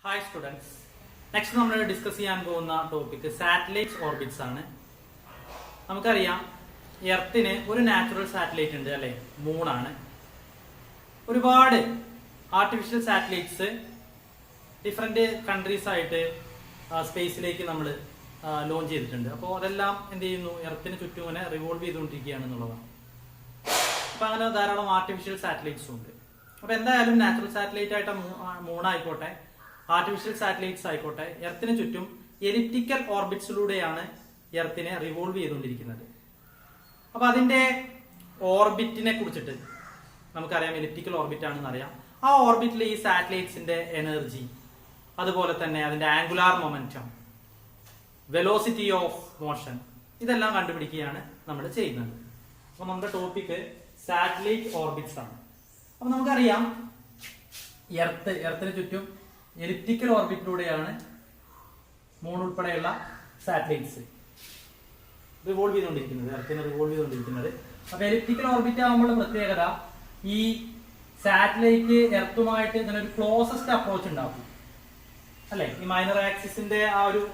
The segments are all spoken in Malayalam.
ഹായ് സ്റ്റുഡൻസ്, നെക്സ്റ്റ് നമ്മൾ ഡിസ്കസ് ചെയ്യാൻ പോകുന്ന ടോപ്പിക് സാറ്റലൈറ്റ്സ് ഓർബിറ്റ്സ് ആണ്. നമുക്കറിയാം എർത്തിന് ഒരു നാച്ചുറൽ സാറ്റലൈറ്റ് ഉണ്ട് അല്ലെ, മൂണാണ്. ഒരുപാട് ആർട്ടിഫിഷ്യൽ സാറ്റലൈറ്റ്സ് ഡിഫറെന്റ് കൺട്രീസ് ആയിട്ട് സ്പേസിലേക്ക് നമ്മൾ ലോഞ്ച് ചെയ്തിട്ടുണ്ട്. അപ്പോൾ അതെല്ലാം എന്ത് ചെയ്യുന്നു, എർത്തിന് ചുറ്റും ഇങ്ങനെ റിവോൾവ് ചെയ്തുകൊണ്ടിരിക്കുകയാണ് എന്നുള്ളതാണ്. അപ്പൊ അങ്ങനെ ധാരാളം ആർട്ടിഫിഷ്യൽ സാറ്റലൈറ്റ്സും ഉണ്ട്. അപ്പൊ എന്തായാലും നാച്ചുറൽ സാറ്റലൈറ്റ് ആയിട്ട് മൂണായിക്കോട്ടെ, ആർട്ടിഫിഷ്യൽ സാറ്റലൈറ്റ്സ് ആയിക്കോട്ടെ, എർത്തിന് ചുറ്റും എലിപ്റ്റിക്കൽ ഓർബിറ്റ്സിലൂടെയാണ് എർത്തിനെ റിവോൾവ് ചെയ്തുകൊണ്ടിരിക്കുന്നത്. അപ്പൊ അതിന്റെ ഓർബിറ്റിനെ കുറിച്ചിട്ട് നമുക്കറിയാം, എലിപ്റ്റിക്കൽ ഓർബിറ്റ് ആണെന്ന് അറിയാം. ആ ഓർബിറ്റിൽ ഈ സാറ്റലൈറ്റ്സിന്റെ എനർജി, അതുപോലെ തന്നെ അതിന്റെ angular momentum, velocity of motion, ഇതെല്ലാം കണ്ടുപിടിക്കുകയാണ് നമ്മൾ ചെയ്യുന്നത്. അപ്പൊ നമ്മുടെ ടോപ്പിക് സാറ്റലൈറ്റ് ഓർബിറ്റ്സ് ആണ്. അപ്പൊ നമുക്കറിയാം എർത്തിന് ചുറ്റും എലിപ്റ്റിക്കൽ ഓർബിറ്റിലൂടെയാണ് മൂൺ ഉൾപ്പെടെയുള്ള സാറ്റലൈറ്റ്സ് റിവോൾവ് ചെയ്തുകൊണ്ടിരിക്കുന്നത്, എർത്തിനെ റിവോൾവ് ചെയ്തുകൊണ്ടിരിക്കുന്നത്. അപ്പൊ എലിപ്റ്റിക്കൽ ഓർബിറ്റ് ആകുമ്പോൾ പ്രത്യേകത, ഈ സാറ്റലൈറ്റ് എർത്തുമായിട്ട് ഇങ്ങനെ ഒരു ക്ലോസസ്റ്റ് അപ്രോച്ച് ഉണ്ടാക്കും അല്ലെ. ഈ മൈനർ ആക്സിസിന്റെ ആ ഒരു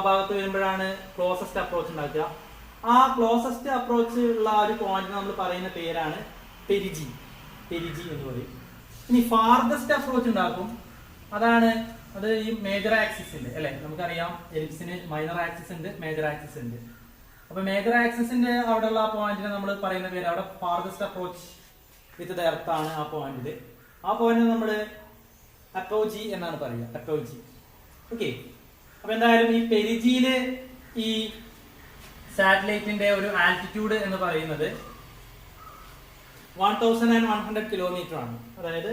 ഭാഗത്ത് വരുമ്പോഴാണ് ക്ലോസസ്റ്റ് അപ്രോച്ച് ഉണ്ടാക്കുക. ആ ക്ലോസസ്റ്റ് അപ്രോച്ച് ഉള്ള ഒരു പോയിന്റ് നമ്മൾ പറയുന്ന പേരാണ് പെരിജി എന്ന് പറയും. ഇനി ഫാർദസ്റ്റ് അപ്രോച്ച് ഉണ്ടാക്കും, അത് ഈ മേജർ ആക്സിസിന്റെ അല്ലെ. നമുക്കറിയാം എലിപ്സിന് മൈനർ ആക്സിസ് ഉണ്ട്, മേജർ ആക്സിസ് ഉണ്ട്. അപ്പൊ മേജർ ആക്സിസിന്റെ അവിടെയുള്ള ആ പോയിന്റിനെ നമ്മൾ പറയുന്ന പേര്, അവിടെ farthest approach with the earth ആണ് ആ പോയിന്റില്. ആ പോയിന്റ് നമ്മൾ അപ്പോജി എന്നാണ് പറയുക, അപ്പോജി. ഓക്കെ. അപ്പൊ എന്തായാലും ഈ പെരിജിയില് ഈ സാറ്റലൈറ്റിന്റെ ഒരു ആൾട്ടിറ്റ്യൂഡ് എന്ന് പറയുന്നത് 1100 കിലോമീറ്റർ ആണ്. അതായത്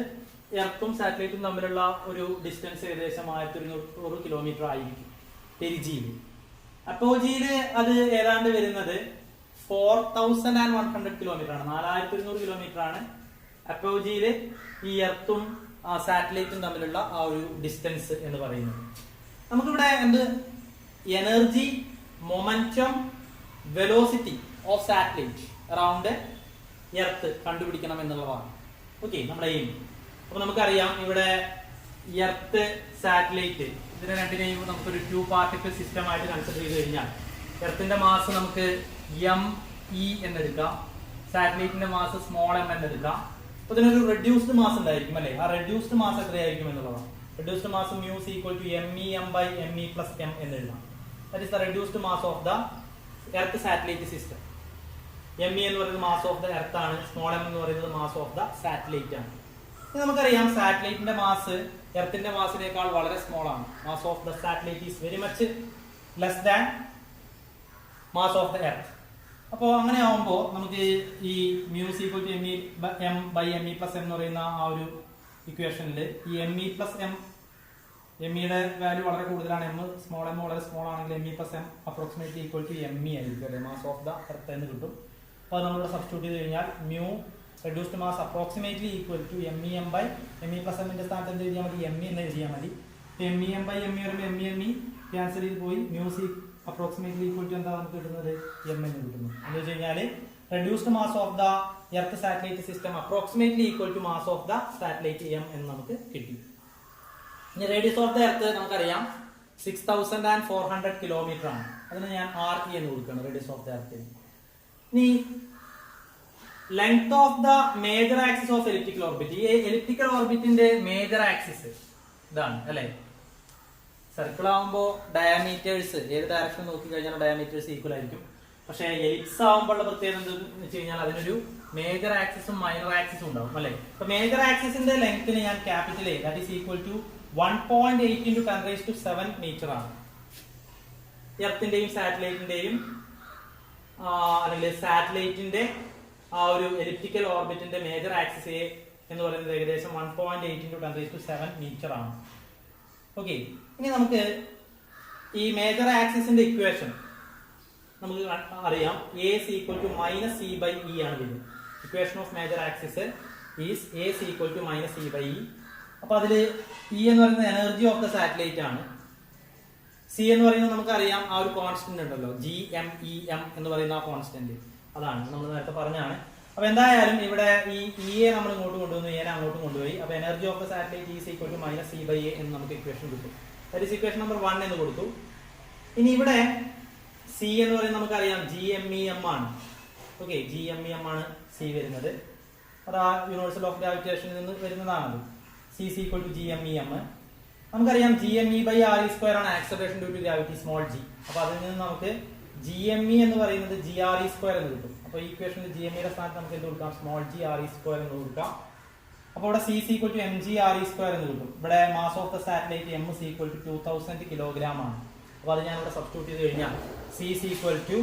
എർത്തും സാറ്റലൈറ്റും തമ്മിലുള്ള ഒരു ഡിസ്റ്റൻസ് ഏകദേശം 1200 കിലോമീറ്റർ ആയിരിക്കും പെരിജിയിൽ. അപ്പോജിയില് അത് ഏതാണ്ട് വരുന്നത് 4100 കിലോമീറ്റർ ആണ്, 4100 കിലോമീറ്റർ ആണ് അപ്പോജിയില് ഈ എർത്തും സാറ്റലൈറ്റും തമ്മിലുള്ള ആ ഒരു ഡിസ്റ്റൻസ് എന്ന് പറയുന്നത്. നമുക്കിവിടെ എന്ത് energy, momentum, velocity of satellite around earth കണ്ടുപിടിക്കണം എന്നുള്ളതാണ്. ഓക്കെ, നമ്മുടെ എയിം. അപ്പൊ നമുക്കറിയാം ഇവിടെ എർത്ത്, സാറ്റലൈറ്റ്, ഇതിനെ രണ്ടിനെയും നമുക്കൊരു 2 പാർട്ടിക്കിൾ സിസ്റ്റം ആയിട്ട് കൺസിഡർ ചെയ്ത് കഴിഞ്ഞാൽ എർത്തിന്റെ മാസ് നമുക്ക് ME എന്നെടുക്കാം, സാറ്റലൈറ്റിന്റെ മാസ് സ്മോൾ m എന്നെടുക്കാം. അപ്പൊ ഇതിനൊരു റെഡ്യൂസ്ഡ് മാസ് ഉണ്ടായിരിക്കും അല്ലെ. ആ റെഡ്യൂസ്ഡ് മാസ് എത്രയായിരിക്കും എന്നുള്ളതാണ്. Reduced mass mu is equal to MEM by ME plus M എന്ന് എഴുതാം. That is the reduced mass of the earth satellite system. ME എന്ന് പറയുന്നത് മാസ് ഓഫ് ദ എർത്ത് ആണ്, സ്മോൾ m എന്ന് പറയുന്നത് മാസ് ഓഫ് ദ സാറ്റലൈറ്റ് ആണ്. നമുക്കറിയാം സാറ്റലൈറ്റിന്റെ മാസ് എർത്തിന്റെ മാസിനേക്കാൾ വളരെ സ്മോൾ ആണ്. Mass of the satellite is very much less than mass of the earth. അപ്പോൾ അങ്ങനെ ആവുമ്പോൾ നമുക്ക് ഈ mu is equal to M by ME plus M എന്ന് പറയുന്ന ആ ഒരു ഇക്വേഷനിൽ ഈ ME plus M, എമ്മിയുടെ വാല്യൂ വളരെ കൂടുതലാണ്, m വളരെ സ്മോൾ ആണെങ്കിൽ ME plus M approximately equal to ME ആയിരിക്കും അല്ലെ, മാസ് ഓഫ് ദ എർത്ത് എന്ന് കിട്ടും. അപ്പോൾ അത് നമ്മളിവിടെ സബ്സ്റ്റിറ്റ്യൂട്ട് ചെയ്ത് കഴിഞ്ഞാൽ mu reduced mass approximately equal to MEM by ME plus M ന്റെ സ്ഥാനത്ത് എന്ത് എഴുതിയാൽ മതി, ME എന്ന് എഴുതിയാൽ മതി. MEM by ME വരുമ്പോൾ ME ക്യാൻസൽ ചെയ്ത് പോയി, mu അപ്രോക്സിമേറ്റ്ലി ഈക്വൽ ടു എന്താ നമുക്ക് കിട്ടുന്നത്, M എന്ന് കിട്ടുന്നു. എന്ന് വെച്ച് കഴിഞ്ഞാൽ reduced mass of the earth satellite system approximately equal to mass of the satellite M എന്ന് നമുക്ക് കിട്ടി. ഇനി റേഡിയസ് ഓഫ് ദ എർത്ത് നമുക്കറിയാം 6400 കിലോമീറ്റർ ആണ്. അതിന് ഞാൻ RE എന്ന് കൊടുക്കണം, റേഡിയസ് ഓഫ് ദ എർത്ത്. ഇനി length of the major axis of elliptical orbit. ഈ എലിപ്റ്റിക്കൽ ഓർബിറ്റിന്റെ മേജർ ആക്സിസ് ഇതാണ് അല്ലെ. സർക്കിൾ ആവുമ്പോൾ ഡയമീറ്റേഴ്സ് ഏത് ഡയറക്ഷൻ നോക്കി കഴിഞ്ഞാൽ ഡയമീറ്റേഴ്സ് ഈക്വൽ ആയിരിക്കും. പക്ഷേ എലിപ്സ് ആവുമ്പോഴുള്ള പ്രത്യേകത എന്താണെന്ന് വെച്ച് കഴിഞ്ഞാൽ അതിനൊരു മേജർ ആക്സിസും മൈനർ ആക്സിസും ഉണ്ടാവും അല്ലെ. അപ്പൊ മേജർ ആക്സിസിന്റെ ലെങ്ത്തിന് ഞാൻ capital A, that is equal to 1.8 into 10⁻⁷ metre ആണ്. എർത്തിന്റെയും സാറ്റലൈറ്റിന്റെയും അല്ലെങ്കിൽ സാറ്റലൈറ്റിന്റെ ആ ഒരു എലിപ്റ്റിക്കൽ ഓർബിറ്റിന്റെ മേജർ ആക്സിസ് A എന്ന് പറയുന്നത് ഏകദേശം 1.8 into 10⁻⁷ മീറ്റർ ആണ്. ഓക്കെ. ഇനി നമുക്ക് ഈ മേജർ ആക്സിസിന്റെ ഇക്വേഷൻ നമുക്ക് അറിയാം, A is equal to -C by E ആണ് വരുന്നത്. Equation of major axis is A is equal to -C by E. അപ്പൊ അതില് E എന്ന് പറയുന്നത് എനർജി ഓഫ് ദ സാറ്റലൈറ്റ് ആണ്. C എന്ന് പറയുന്നത് നമുക്കറിയാം ആ ഒരു കോൺസ്റ്റന്റ് ഉണ്ടല്ലോ, GMEM എന്ന് പറയുന്ന ആ കോൺസ്റ്റന്റ്, അതാണ് നമ്മൾ നേരത്തെ പറഞ്ഞാണ്. അപ്പൊ എന്തായാലും ഇവിടെ ഈ എ നമ്മൾ ഇങ്ങോട്ട് കൊണ്ടുവന്നു, എനെ അങ്ങോട്ട് കൊണ്ടുപോയി. അപ്പൊ energy of the satellite is equal to minus C by A എന്ന് നമുക്ക് ഇക്വേഷൻ കിട്ടും. ദാറ്റ് ഈസ് ഇക്വേഷൻ നമ്പർ 1 എന്ന് കൊടുത്തു. ഇനി ഇവിടെ സി എന്ന് പറയുന്നത് നമുക്കറിയാം GMEM ആണ്. ഓക്കെ, GMEM ആണ് സി വരുന്നത്. അത് ആ യൂണിവേഴ്സൽ ഓഫ് ഗ്രാവിറ്റേഷനിൽ നിന്ന് വരുന്നതാണത്. C C equal to GMEM. നമുക്കറിയാം GME by R E square ആണ് acceleration due to gravity small g. അപ്പൊ അതിൽ നിന്ന് നമുക്ക് GME എന്ന് പറയുന്നത് GRE സ്ക്വയർ എന്ന് കിട്ടും. അപ്പൊ ഈ ഇക്വേഷനിൽ GME സ്ഥാനത്ത് നമുക്ക് എന്ത് കൊടുക്കാം? സ്മോൾ g RE സ്ക്വയർ എന്ന് കൊടുക്കാം. അപ്പോൾ ഇവിടെ C equal to mg RE square എന്ന് കിട്ടും. ഇവിടെ mass of the satellite m equal to 2000 kilogram ആണ്. അപ്പൊ അത് ഞാൻ ഇവിടെ സബ്സ്റ്റിറ്റ്യൂട്ട് ചെയ്ത് കഴിഞ്ഞാൽ C equal to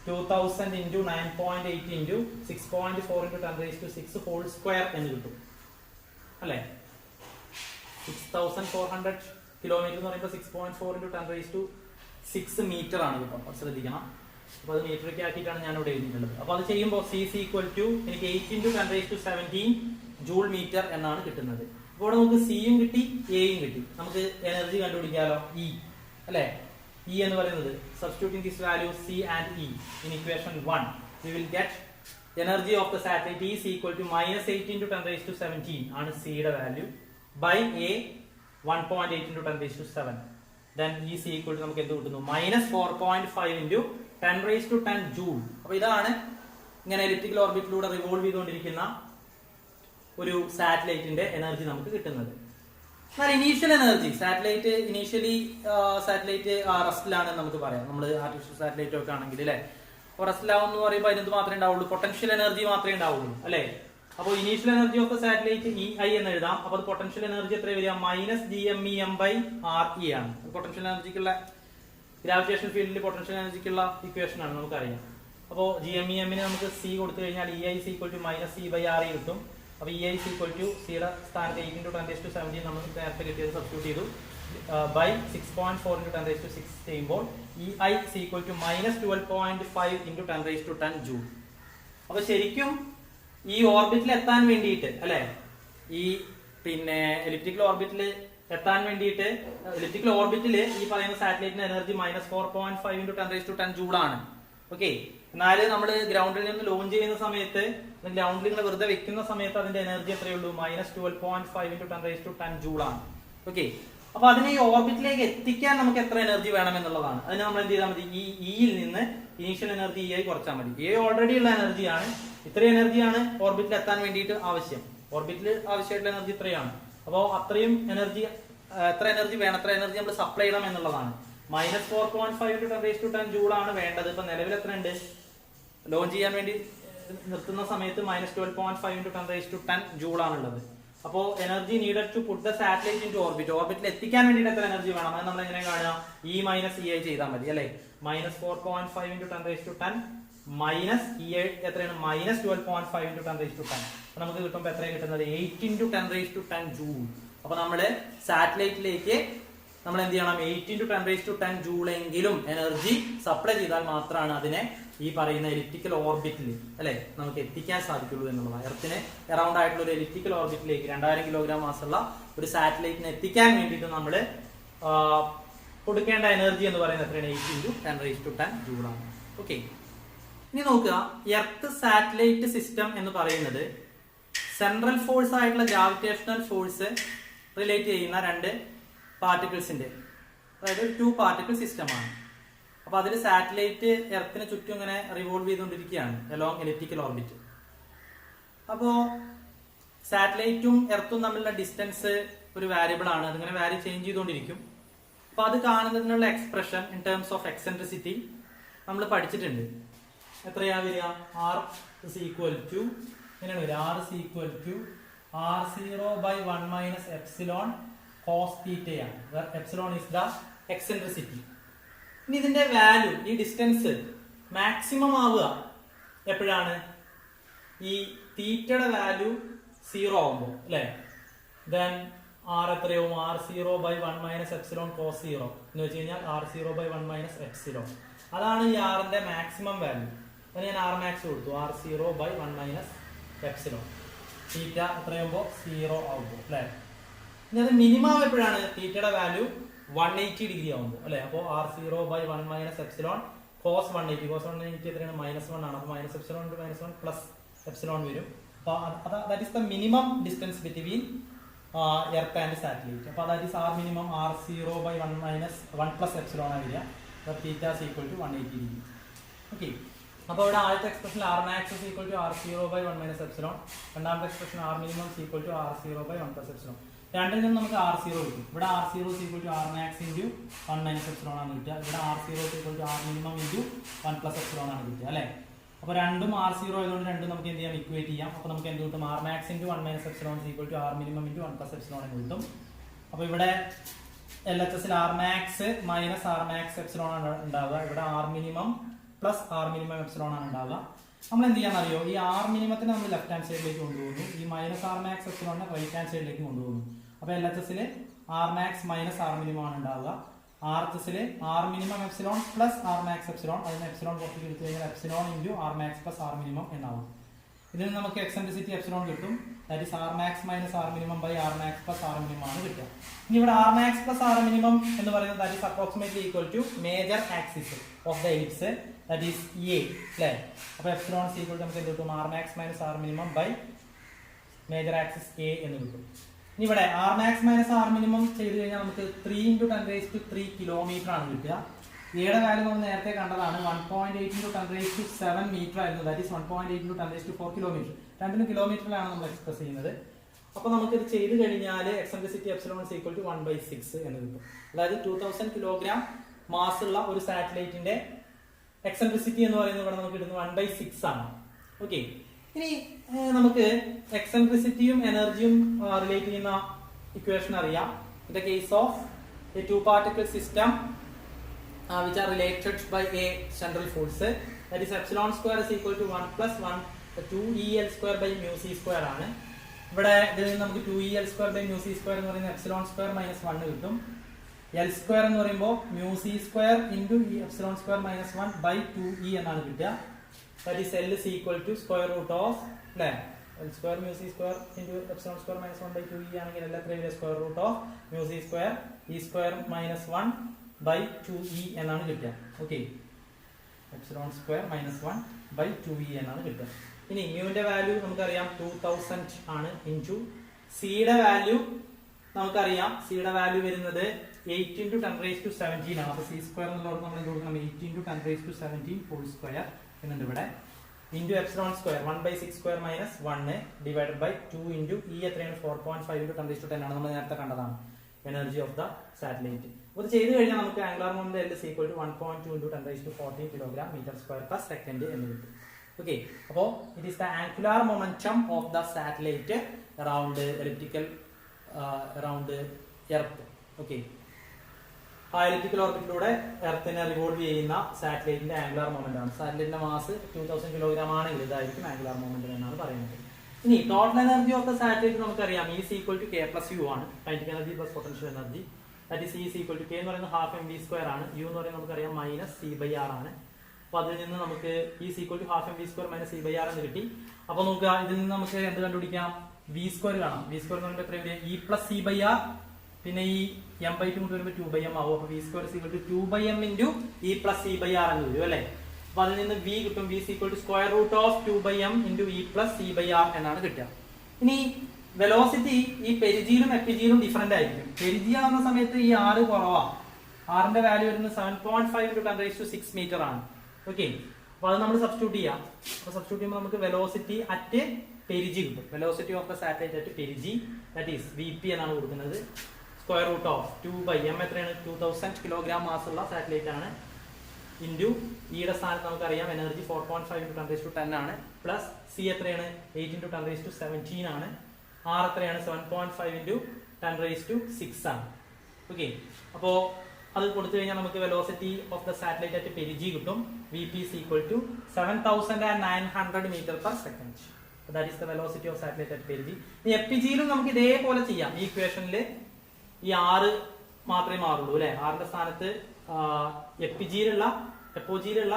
2000 into 9.8 into 6.4 into 10 raised to 6 whole square എന്ന് കിട്ടും അല്ലേ? 6400 കിലോമീറ്റർ എന്ന് പറയുമ്പോൾ 6.4 into 10 raised to 6 മീറ്റർ ആണ് കിട്ടും. അത് ശ്രദ്ധിക്കണം. അപ്പൊ അത് മീറ്ററൊക്കെ ആക്കിയിട്ടാണ് ഞാൻ ഇവിടെ എഴുതിയിട്ടുള്ളത്. അപ്പൊ അത് ചെയ്യുമ്പോൾ C ഈക്വൽ ടു എനിക്ക് 8 into 10 raised to 17 joule metre എന്നാണ് കിട്ടുന്നത്. അപ്പോൾ ഇവിടെ നമുക്ക് സിയും കിട്ടി, എയും കിട്ടി. നമുക്ക് എനർജി കണ്ടുപിടിക്കാലോ, E അല്ലെ? E എന്ന് പറയുന്നത് substituting this value C and E in equation 1 we will get energy of the satellite is equal to minus 8 into 10 raised to 17 ആണ് C യുടെ value by A 1.8 into 10 raised to 7. then E is equal to നമുക്ക് എന്ത് കിട്ടുന്നു? minus 4.5 into 10 raised to 10 joule. അപ്പോൾ ഇതാണ് ഇങ്ങനെ എലിപ്റ്റിക്കൽ ഓർബിറ്റിലൂടെ റിവോൾവ് ചെയ്തുകൊണ്ടിരിക്കുന്ന ഒരു സാറ്റലൈറ്റിന്റെ എനർജി നമുക്ക് കിട്ടുന്നത്. എന്നാൽ ഇനീഷ്യൽ എനർജി സാറ്റലൈറ്റ് സാറ്റലൈറ്റ് റെസ്റ്റിലാണ് നമുക്ക് പറയാം. നമ്മൾ ആർട്ടിഫിഷ്യൽ സാറ്റലൈറ്റ് ഒക്കെ ആണെങ്കിൽ അല്ലെ, റെസ്റ്റിലാവും എന്ന് പറയുമ്പോൾ അതിനകത്ത് മാത്രമേ ഉണ്ടാവുള്ളൂ, പൊട്ടൻഷ്യൽ എനർജി മാത്രമേ ഉണ്ടാവുള്ളൂ അല്ലെ. അപ്പോൾ initial energy of the satellite EI എന്ന് എഴുതാം. അപ്പോൾ പൊട്ടൻഷ്യൽ എനർജി എത്ര വരിക? മൈനസ് GMEM ബൈ RE ആണ്. പൊട്ടൻഷ്യൽ എനർജിക്കുള്ള ഗ്രാവിറ്റേഷൻ ഫീൽഡിൽ പൊട്ടൻഷ്യൽ എനർജിക്കുള്ള ഇക്വേഷൻ ആണ് നമുക്കറിയാം. അപ്പോൾ GMEM ന് നമുക്ക് C കൊടുത്തു കഴിഞ്ഞാൽ EI is equal to minus C by RE കിട്ടും. അപ്പൊ EI is equal to സിയുടെ സ്ഥാനത്ത് 8 into 10 raised to 17 നമ്മൾ നേരത്തെ കിട്ടിയത് സബ്സ്റ്റിറ്റ്യൂട്ട് ചെയ്തു. ബൈ 6.4 into 10 raised to 6 ചെയ്യുമ്പോൾ EI is equal to minus 12.5 into 10 raised to 10 joule. അപ്പൊ ശരിക്കും ഈ ഓർബിറ്റിൽ എത്താൻ വേണ്ടിയിട്ട് അല്ലെ, ഈ പിന്നെ എലിപ്റ്റിക്കൽ ഓർബിറ്റിൽ എത്താൻ വേണ്ടിയിട്ട് എലിപ്റ്റിക്കൽ ഓർബിറ്റിൽ ഈ പറയുന്ന സാറ്റലൈറ്റിന്റെ energy minus 4.5 into 10 raised to 10 joule ആണ്. ഓക്കെ, എന്നാല് നമ്മൾ ഗ്രൗണ്ടിൽ നിന്ന് ലോഞ്ച് ചെയ്യുന്ന സമയത്ത്, ഗ്രൗണ്ടിൽ നിങ്ങൾ വെറുതെ വെക്കുന്ന സമയത്ത് അതിന്റെ എനർജി എത്രയുള്ളൂ? minus 12.5 into 10 raised to 10 joule ആണ്. ഓക്കെ, അപ്പൊ അതിനെ ഈ ഓർബിറ്റിലേക്ക് എത്തിക്കാൻ നമുക്ക് എത്ര എനർജി വേണം എന്നുള്ളതാണ്. അതിന് നമ്മൾ എന്ത് ചെയ്താൽ മതി? ഈ ഇയിൽ നിന്ന് ഇനീഷ്യൽ എനർജി EI കുറച്ചാൽ മതി. EI ഓൾറെഡി ഉള്ള എനർജിയാണ്. ഇത്രയും എനർജിയാണ് ഓർബിറ്റിൽ എത്താൻ വേണ്ടിയിട്ട് ആവശ്യം. ഓർബിറ്റിൽ ആവശ്യമായിട്ടുള്ള എനർജി ഇത്രയാണ്. അപ്പോൾ അത്രയും എനർജി എത്ര എനർജി വേണം, എത്ര എനർജി നമ്മൾ സപ്ലൈ ചെയ്യണം എന്നുള്ളതാണ്. minus 4.5 into 10 raised to 10 joule ആണ് വേണ്ടത്. ഇപ്പൊ നിലവിൽ എത്ര ഉണ്ട്? ലോഞ്ച് ചെയ്യാൻ വേണ്ടി നിർത്തുന്ന സമയത്ത് minus 12.5 into 10 raised to 10 joule ആണുള്ളത്. അപ്പോ energy needed to put the satellite into orbit. ഓർബിറ്റിൽ എത്തിക്കാൻ വേണ്ടിയിട്ട് എത്ര എനർജി വേണം? അത് നമ്മൾ എങ്ങനെ കാണുക? E minus EI ചെയ്താൽ മതി അല്ലെ. minus 4.5 into 10 raised to 10 minus EI എത്രയാണ്? minus 12.5 into 10 raised to 10. അപ്പൊ നമുക്ക് കിട്ടുമ്പോൾ എത്രയാണ് കിട്ടുന്നത്? 8 into 10 raised to 10 ജൂൾ. അപ്പൊ നമ്മുടെ സാറ്റലൈറ്റിലേക്ക് നമ്മൾ എന്ത് ചെയ്യണം? 8 into 10 raised to 10 ജൂൾ എങ്കിലും എനർജി സപ്ലൈ ചെയ്താൽ മാത്രമാണ് അതിനെ ഈ പറയുന്ന എലിപ്റ്റിക്കൽ ഓർബിറ്റിൽ അല്ലെ നമുക്ക് എത്തിക്കാൻ സാധിക്കുള്ളൂ എന്നുള്ളതാണ്. എർത്തിന് അറൗണ്ട് ആയിട്ടുള്ള ഒരു എലിപ്റ്റിക്കൽ ഓർബിറ്റിലേക്ക് 2000 കിലോഗ്രാം മാസുള്ള ഒരു സാറ്റലൈറ്റിനെ എത്തിക്കാൻ വേണ്ടിയിട്ട് നമ്മൾ കൊടുക്കേണ്ട എനർജി എന്ന് പറയുന്നത് എത്രയാണ്? 8 into 10 raised to 10 ജൂൾ ആണ്. ഓക്കെ, ഇനി നോക്കുക, എർത്ത് സാറ്റലൈറ്റ് സിസ്റ്റം എന്ന് പറയുന്നത് സെൻട്രൽ ഫോഴ്സ് ആയിട്ടുള്ള ഗ്രാവിറ്റേഷണൽ ഫോഴ്സ് റിലേറ്റ് ചെയ്യുന്ന രണ്ട് പാർട്ടിക്കിൾസിന്റെ, അതായത് 2 പാർട്ടിക്കിൾ സിസ്റ്റമാണ്. അപ്പൊ അതിൽ സാറ്റലൈറ്റ് എർത്തിന് ചുറ്റും ഇങ്ങനെ റിവോൾവ് ചെയ്തുകൊണ്ടിരിക്കുകയാണ് അലോങ് എലിപ്റ്റിക്കൽ ഓർബിറ്റ്. അപ്പോ സാറ്റലൈറ്റും എർത്തും തമ്മിലുള്ള ഡിസ്റ്റൻസ് ഒരു വാരിയബിൾ ആണ്. അതിങ്ങനെ വാരി ചേഞ്ച് ചെയ്തുകൊണ്ടിരിക്കും. അപ്പൊ അത് കാണുന്നതിനുള്ള expression in terms of eccentricity നമ്മൾ പഠിച്ചിട്ടുണ്ട്. എത്രയാ വരിക? R is equal to എങ്ങനെയാണ് വരിക? R is equal to R0 by 1 minus epsilon cos theta ആണ്. Epsilon is the eccentricity. ഇനി ഇതിന്റെ വാല്യൂ, ഈ ഡിസ്റ്റൻസ് മാക്സിമം ആവുക എപ്പോഴാണ്? ഈ തീറ്റയുടെ വാല്യൂ 0 ആവുമ്പോൾ അല്ലെ. ദെൻ R എത്രയാവും? R0 by 1 minus epsilon cos 0 എന്ന് വെച്ച് കഴിഞ്ഞാൽ R0 by 1 minus epsilon. അതാണ് ഈ ആറിന്റെ മാക്സിമം വാല്യൂ. അതിന് ഞാൻ R max കൊടുത്തു. R0 by 1 minus epsilon. തീറ്റ എത്രയാവുമ്പോൾ 0 ആവുമ്പോൾ അല്ലെ. ഇനി അത് മിനിമം എപ്പോഴാണ്? തീറ്റയുടെ വാല്യൂ 180 ഡിഗ്രി ആവുമ്പോൾ അല്ലെ. അപ്പോൾ R0 by 1 minus epsilon cos 180. cos 180 എത്രയാണ്? -1 ആണ്. അപ്പോൾ -epsilon into -1 plus എപ്സിലോൺ വരും. അപ്പോൾ that is the minimum distance between earth and satellite. അപ്പോൾ that is R minimum r0/1 - 1 + epsilon ആണ് വരിക. തീറ്റ = 180 ഡിഗ്രി. ഓക്കെ, അപ്പോൾ ഇവിടെ ആദ്യത്തെ expression r max = r0/1 - epsilon, രണ്ടാമത്തെ expression r minimum = r0/1 + epsilon. രണ്ടിൽ നിന്ന് നമുക്ക് r0 കിട്ടും. ഇവിടെ r0 = r max × 1 - എപ്സിലോൺ ആണ് കിട്ടുക. ഇവിടെ r0 = r minimum × 1 + എപ്സിലോൺ ആണ് കിട്ടുക അല്ലേ. അപ്പോൾ രണ്ടും r0 ആയതുകൊണ്ട് രണ്ടും നമുക്ക് എന്ത് ചെയ്യാം, ഇക്വേറ്റ് ചെയ്യാം. അപ്പോൾ നമുക്ക് എന്ത് കിട്ടും, r max × 1 - epsilon = r minimum × 1 + epsilon എന്ന് കിട്ടും. അപ്പോൾ ഇവിടെ LHS r max - r max epsilon ആണ് ഉണ്ടാവുക. ഇവിടെ r minimum + r minimum epsilon ആണ് ഉണ്ടാവുക. നമ്മൾ എന്ത് ചെയ്യാൻ അറിയോ, ഈ r minimum നമ്മൾ ലെഫ്റ്റ് ഹാൻഡ് സൈഡിലേക്ക് കൊണ്ടുപോകുന്നു, ഈ -r max എപ്സിലോണിനെ റൈറ്റ് ഹാൻഡ് സൈഡിലേക്ക് കൊണ്ടുപോകുന്നു. അപ്പോൾ LHS r max - r minimum ആണ് ഉണ്ടാവുക. RHS r minimum epsilon + r max epsilon, അതിന് എപ്സിലോൺ പുറത്തേക്ക് എടുത്തു കഴിഞ്ഞാൽ epsilon × r max + r minimum എന്നാവും. ഇതിൽ നമുക്ക് എക്സെൻട്രിസിറ്റി എപ്സിലോൺ കിട്ടും. That is r max - r minimum / r max + r minimum ആണ് കിട്ടുക. ഇനി ഇവിടെ r max + r minimum എന്ന് പറയുന്നത് that is approximately equal to major axis of the ellipse, that is a അല്ലേ. അപ്പോൾ എപ്സിലോൺ = നമുക്ക് എന്ത് കിട്ടും, r max - r minimum / major axis a എന്ന് കിട്ടും. ഇനി ഇവിടെ r max - r minimum ചെയ്ത് കഴിഞ്ഞാൽ നമുക്ക് 3 × 10³ കിലോമീറ്റർ ആണ് കിട്ടുക. എയുടെ വാല്യൂ നമ്മൾ നേരത്തെ കണ്ടതാണ്, 1.8 × 10⁷ മീറ്റർ ആയിരുന്നു. That is 1.8 × 10⁴ kilometre. രണ്ടിനും കിലോമീറ്ററിലാണ് നമ്മൾ എക്സ്പ്രസ് ചെയ്യുന്നത്. അപ്പോൾ നമുക്ക് ഇത് ചെയ്ത് കഴിഞ്ഞാൽ എക്സെൻട്രിസിറ്റി എപ്സിലോൺ = 1/6 എന്ന് കിട്ടും. അതായത് 2000 കിലോഗ്രാം മാസ് ഉള്ള ഒരു സാറ്റലൈറ്റിന്റെ എക്സെൻട്രിസിറ്റി എന്ന് പറയുന്നത് ഇവിടെ നമുക്ക് കിട്ടുന്നത് 1/6 ആണ്. ഓക്കെ, ഇനി നമുക്ക് എക്സെൻട്രിസിറ്റിയും എനർജിയും റിലേറ്റ് ചെയ്യുന്ന ഇക്വേഷൻ അറിയാം. In the case of A 2-particle system which are related by a central force, that is epsilon square is equal to 1 + 1 2el² / μc² ആണ്. ഇവിടെ ഇതിൽ നിന്ന് നമുക്ക് 2el² / μc² എന്ന് പറയുന്നത് epsilon² - 1 കിട്ടും. l² എന്ന് പറയുമ്പോൾ μc² × epsilon² - 1 / 2e എന്നാണ് കിട്ടുക. that is l is equal to square root of അല്ലേ, l² μc² × epsilon² - 1 / 2e ആണെങ്കിൽ l എത്രയാണ്, square root of μc² e² - 1 / 2e എന്നാണ് കിട്ടുക. ഓക്കെ, epsilon² - 1 / 2e എന്നാണ് കിട്ടുക. ഇനി മ്യൂവിന്റെ വാല്യൂ നമുക്കറിയാം 2000 ആണ്. ഇൻറ്റു സിയുടെ വാല്യൂ നമുക്കറിയാം, സിയുടെ വാല്യൂ വരുന്നത് 8 × 10⁻17 ആണ്. അപ്പോൾ c² എന്നുള്ളത് നമ്മൾ എന്ത് കൊടുക്കണം, 8 × 10⁻17² എന്നുണ്ട് ഇവിടെ. Into epsilon² 1/6² - 1 divided by 2 into e എത്രയാണ്, 4.5 × 10⁻10 ആണ്. നമ്മൾ നേരത്തെ കണ്ടതാണ് എനർജി ഓഫ് ദ സാറ്റലൈറ്റ്. ഇത് ചെയ്ത് കഴിഞ്ഞാൽ നമുക്ക് ആംഗുലാർ മൊമെന്റ് L = 1.2 × 10⁻14 kg/m² എന്ന് കിട്ടും. ഓക്കെ, അപ്പോൾ it is the angular momentum of the satellite around elliptical around earth. Okay, ആ എലിപ്റ്റിക്കൽ ഓർബിറ്റിലൂടെ എർത്തിനെ റിവോൾവ് ചെയ്യുന്ന സാറ്റലൈറ്റിന്റെ ആംഗുലാർ മൊമെന്റ് ആണ്. സാറ്റലൈറ്റിന്റെ മാസ് 2000 കിലോഗ്രാം ആണെങ്കിൽ ഇതായിരിക്കും ആംഗുലാർ മൊമെന്റ് എന്നാണ് പറയുന്നത്. ഇനി total energy of the satellite നമുക്കറിയാം, E = k + u ആണ്. Kinetic energy + potential energy. That is E = k എന്ന് പറയുന്നത് ½ mv² ആണ്. u എന്ന് പറയുന്നത് നമുക്കറിയാം -c/r ആണ്. അപ്പോൾ അതിൽ നിന്ന് നമുക്ക് E = ½ mv² - c/r എന്ന് കിട്ടി. അപ്പോൾ നമുക്ക് ഇതിൽ നിന്ന് നമുക്ക് എന്ത് കണ്ടുപിടിക്കാം, v² കാണാം. v² എന്ന് പറയുമ്പോൾ എത്ര വരും, E + c/r, പിന്നെ ഈ m/2 കൊണ്ട് വരുമ്പോൾ 2/m ആവും. അപ്പോൾ v² = 2/m × E + c/r എന്ന് വരും അല്ലേ. അപ്പോൾ അതിൽ നിന്ന് v കിട്ടും, v = square root of 2/m × E + c/r എന്നാണ് കിട്ടുക. ഇനി വെലോസിറ്റി ഈ പെരിജിയിലും എപ്പിജിയിലും ഡിഫറെന്റ് ആയിരിക്കും. പെരിജി ആവുന്ന സമയത്ത് ഈ r കുറവാണ്. r-ന്റെ വാല്യൂ വരുന്നത് 7.5 × 10⁶ മീറ്റർ ആണ്. ഓക്കെ, അപ്പോൾ അത് നമ്മൾ സബ്സ്റ്റിറ്റ്യൂട്ട് ചെയ്യാം. അപ്പോൾ സബ്സ്റ്റിറ്റ്യൂട്ട് ചെയ്യുമ്പോൾ നമുക്ക് വെലോസിറ്റി അറ്റ് പെരിജി കിട്ടും. Velocity of the satellite at perigee, that is vp എന്നാണ് കൊടുക്കുന്നത്. സ്ക്വയർ റൂട്ട് ഓഫ് 2/m എത്രയാണ്, 2000 കിലോഗ്രാം മാസ് ഉള്ള സാറ്റലൈറ്റ് ആണ്. ഇൻറ്റു ഇയുടെ സ്ഥാനത്ത് നമുക്കറിയാം എനർജി 4.5 × 10⁻10 ആണ്. പ്ലസ് സി എത്രയാണ്, 8 × 10⁻17 ആണ്. ആർ എത്രയാണ്, 7.5 × 10⁶ ആണ്. ഓക്കെ, അപ്പോൾ അത് കൊടുത്തു കഴിഞ്ഞാൽ നമുക്ക് velocity of the satellite at perigee കിട്ടും. vp = 7900 m/s. That is the velocity of satellite at perigee. ഈ എപ്പിജിയിലും നമുക്ക് ഇതേപോലെ ചെയ്യാം. ഈ ഇക്വേഷനിൽ ഈ r മാത്രമേ മാറുള്ളൂ അല്ലെ. r-ന്റെ സ്ഥാനത്ത് എപ്പോജിയിലുള്ള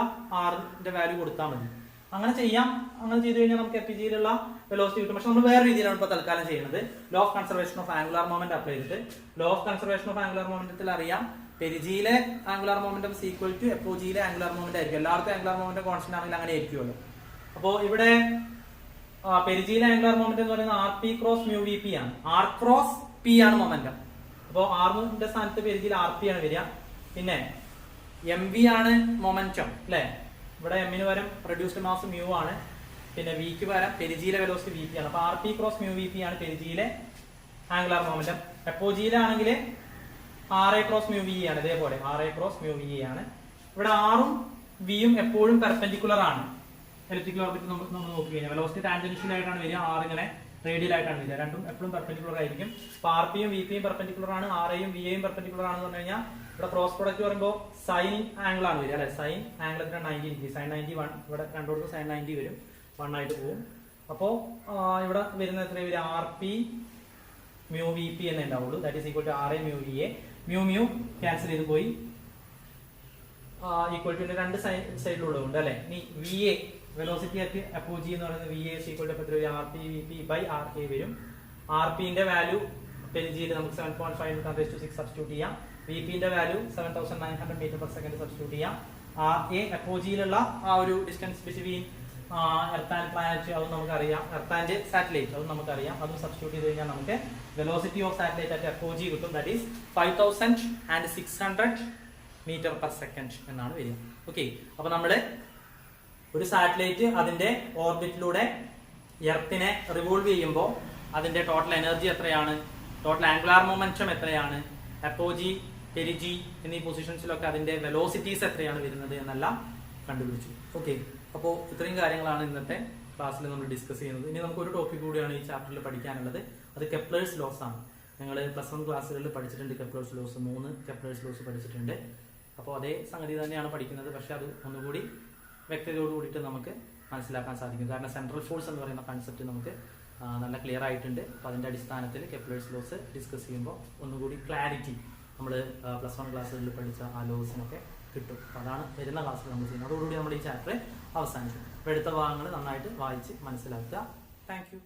r-ന്റെ വാല്യൂ കൊടുത്താൽ മതി. അങ്ങനെ ചെയ്യാം. അങ്ങനെ ചെയ്തു കഴിഞ്ഞാൽ നമുക്ക് എപ്പിജിയിലുള്ള വെലോസിറ്റി കിട്ടും. പക്ഷെ നമ്മൾ വേറെ രീതിയിലാണ് ഇപ്പോൾ തൽക്കാലം ചെയ്യുന്നത്. Law of conservation of angular moment apply ചെയ്തിട്ട് law of conservation of angular മൊമെന്റത്തിൽ അറിയാം, പെരിജിയിലെ ആംഗുലാർ മൊമെന്റം = എപ്പോജിയിലെ ആംഗുലാർ മൊമെന്റ് ആയിരിക്കും. എല്ലാവർക്കും ആംഗുലാർ മൊമെന്റ് കോൺസ്റ്റന്റ് ആണെങ്കിൽ അങ്ങനെ ആയിരിക്കുമല്ലോ. അപ്പോൾ ഇവിടെ പെരിജിയിലെ ആംഗുലാർ മൊമെന്റം എന്ന് പറയുന്നത് R P cross mu V P ആണ്. ആർ ക്രോസ് പി ആണ് മൊമെന്റം. അപ്പോൾ ആറിന്റെ സ്ഥാനത്ത് പെരിജിയിൽ ആർ പി ആണ് വരിക. പിന്നെ എം വി ആണ് മൊമെന്റം അല്ലെ. ഇവിടെ എമ്മിന് പകരം റെഡ്യൂസ്ഡ് മാസ് മ്യൂ ആണ്. പിന്നെ വിക്ക് പകരം പെരിജിയിലെ വെലോസിറ്റി വി പി ആണ്. അപ്പൊ R P cross mu V P ആണ് പെരിജിയിലെ ആംഗുലാർ മൊമെന്റം. എപ്പോജിയിലാണെങ്കിൽ R A cross mu V ആണ്. ഇതേപോലെ R A cross mu V ആണ്. ഇവിടെ ആറും വിയും എപ്പോഴും പെർപെൻഡിക്കുലർ ആണ്. എലിപ്റ്റിക്കൽ ഓർബിറ്റ് നമ്മൾ നോക്കി കഴിഞ്ഞാൽ വെലോസിറ്റി ടാൻജൻഷ്യൽ ആയിട്ടാണ് വരിക, ആർ ഇങ്ങനെ റേഡിയൽ ആയിട്ടാണ് വരിക. രണ്ടും എപ്പോഴും പെർപെൻഡിക്കുലർ ആയിരിക്കും. അപ്പൊ ആർ പിയും വി പിയും പെർപെൻഡിക്കുലർ ആണ്, ആർ എയും വി എയും പെർപെൻഡിക്കുലർ ആണെന്ന് പറഞ്ഞു കഴിഞ്ഞാൽ ഇവിടെ ക്രോസ് പ്രൊഡക്റ്റ് പറയുമ്പോൾ സൈൻ ആംഗിൾ ആണ് വരിക അല്ലെ. Sine angle 90 degree, sine 91. ഇവിടെ രണ്ടോടത്ത് സൈൻ 90 വരും, 1 ആയിട്ട് പോകും. അപ്പോ ഇവിടെ വരുന്ന എത്ര വരും? R P mu V P എന്നേ ഉണ്ടാവുള്ളൂ. That is equal to R A mu V A. Mu mu cancel ചെയ്ത് പോയി, ഈക്വൽ ടു രണ്ട് സൈഡിലുള്ളതുകൊണ്ട് അല്ലെ. ഇനി V A velocity at apogee എന്ന് പറയുന്നത് V A equal to R P V P by R A വരും. ആർ പിന്റെ വാല്യൂ പെരിജിയിൽ നമുക്ക് 7.5 × 10⁶ സബ്സ്റ്റിറ്റ്യൂട്ട് ചെയ്യാം. വി പിന്റെ value 7900 metre per second substitute ചെയ്യാം. ആർ എ അപ്പോജിയിലുള്ള ആ ഒരു distance between earth and planet അതും നമുക്കറിയാം. എർത്ത് ആൻഡ് സാറ്റലൈറ്റ് അതും നമുക്കറിയാം. അതും സബ്സ്റ്റിറ്റ്യൂട്ട് ചെയ്ത് കഴിഞ്ഞാൽ നമുക്ക് velocity of satellite at apogee കിട്ടും. That is 5600 metre per second എന്നാണ് വരിക. ഓക്കെ, അപ്പൊ നമ്മള് ഒരു സാറ്റലൈറ്റ് അതിന്റെ ഓർബിറ്റിലൂടെ എർത്തിനെ റിവോൾവ് ചെയ്യുമ്പോൾ അതിന്റെ ടോട്ടൽ എനർജി എത്രയാണ്, ടോട്ടൽ ആംഗുലാർ മൊമെന്റം എത്രയാണ്, അപ്പോജി പെരിജി എന്നീ പൊസിഷൻസിലൊക്കെ അതിന്റെ വെലോസിറ്റീസ് എത്രയാണ് വരുന്നത് എന്നെല്ലാം കണ്ടുപിടിച്ചു. ഓക്കെ, അപ്പോൾ ഇത്രയും കാര്യങ്ങളാണ് ഇന്നത്തെ ക്ലാസ്സിൽ നമ്മൾ ഡിസ്കസ് ചെയ്യുന്നത്. ഇനി നമുക്ക് ഒരു ടോപ്പിക് കൂടിയാണ് ഈ ചാപ്റ്ററിൽ പഠിക്കാനുള്ളത്. അത് കെപ്ലേഴ്സ് ലോസ് ആണ്. നിങ്ങൾ +1 ക്ലാസ്സുകളിൽ പഠിച്ചിട്ടുണ്ട് കെപ്ലേഴ്സ് ലോസ്, 3 കെപ്ലേഴ്സ് ലോസ് പഠിച്ചിട്ടുണ്ട്. അപ്പോൾ അതേ സംഗതി തന്നെയാണ് പഠിക്കുന്നത്, പക്ഷെ അത് ഒന്നുകൂടി വ്യക്തതയോട് കൂടിയിട്ട് നമുക്ക് മനസ്സിലാക്കാൻ സാധിക്കും. കാരണം സെൻട്രൽ ഫോഴ്സ് എന്ന് പറയുന്ന കൺസെപ്റ്റ് നമുക്ക് നല്ല ക്ലിയർ ആയിട്ടുണ്ട്. അപ്പോൾ അതിന്റെ അടിസ്ഥാനത്തിൽ കെപ്ലേഴ്സ് ലോസ് ഡിസ്കസ് ചെയ്യുമ്പോൾ ഒന്നുകൂടി ക്ലാരിറ്റി നമ്മൾ +1 ക്ലാസ്സുകളിൽ പഠിച്ച ആ ലോസിനൊക്കെ കിട്ടും. അപ്പോൾ അതാണ് വരുന്ന ക്ലാസ്സിൽ നമ്മൾ ചെയ്യുന്നത്. അതോടുകൂടി നമ്മൾ ഈ ചാപ്റ്റർ അവസാനിക്കും. അപ്പോൾ എടുത്ത ഭാഗങ്ങൾ നന്നായിട്ട് വായിച്ച് മനസ്സിലാക്കുക. Thank you.